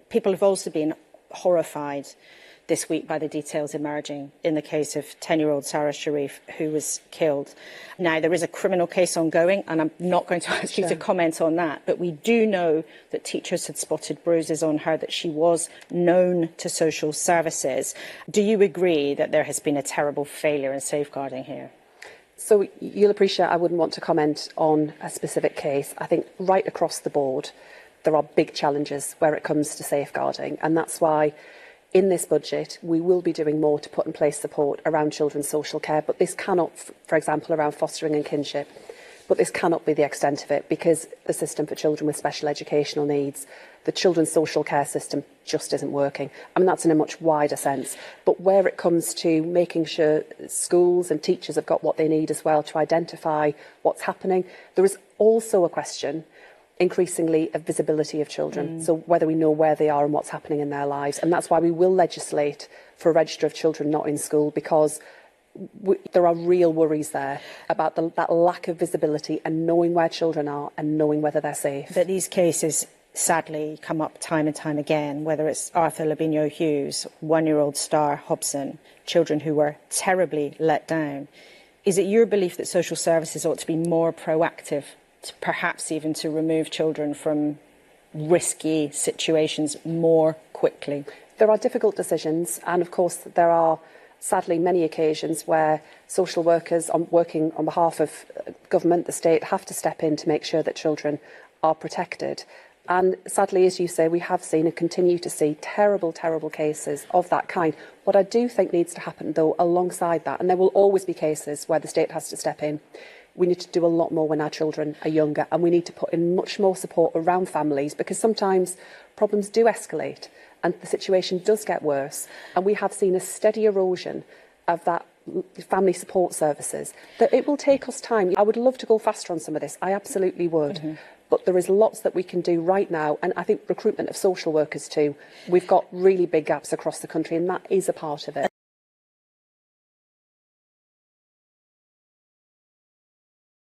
people have also been horrified this week by the details emerging in the case of 10-year-old Sara Sharif, who was killed. Now, there is a criminal case ongoing, and I'm not going to ask you to comment on that, but we do know that teachers had spotted bruises on her, that she was known to social services. Do you agree that there has been a terrible failure in safeguarding here? So you'll appreciate I wouldn't want to comment on a specific case. I think right across the board, there are big challenges where it comes to safeguarding, and that's why in this budget, we will be doing more to put in place support around children's social care, but this cannot, for example, around fostering and kinship, but this cannot be the extent of it, because the system for children with special educational needs, the children's social care system just isn't working. I mean, that's in a much wider sense. But where it comes to making sure schools and teachers have got what they need as well to identify what's happening, there is also a question increasingly of visibility of children, so whether we know where they are and what's happening in their lives. And that's why we will legislate for a register of children not in school, because there are real worries there about that lack of visibility and knowing where children are and knowing whether they're safe. But these cases sadly come up time and time again, whether it's Arthur Labinjo-Hughes, 1-year-old Star Hobson, children who were terribly let down. Is it your belief that social services ought to be more proactive, perhaps even to remove children from risky situations more quickly? There are difficult decisions, and of course there are sadly many occasions where social workers working on behalf of government, the state, have to step in to make sure that children are protected. And sadly, as you say, we have seen and continue to see terrible, terrible cases of that kind. What I do think needs to happen, though, alongside that, and there will always be cases where the state has to step in, we need to do a lot more when our children are younger, and we need to put in much more support around families, because sometimes problems do escalate and the situation does get worse. And we have seen a steady erosion of that family support services, that it will take us time. I would love to go faster on some of this. I absolutely would. But there is lots that we can do right now. And I think recruitment of social workers too. We've got really big gaps across the country, and that is a part of it.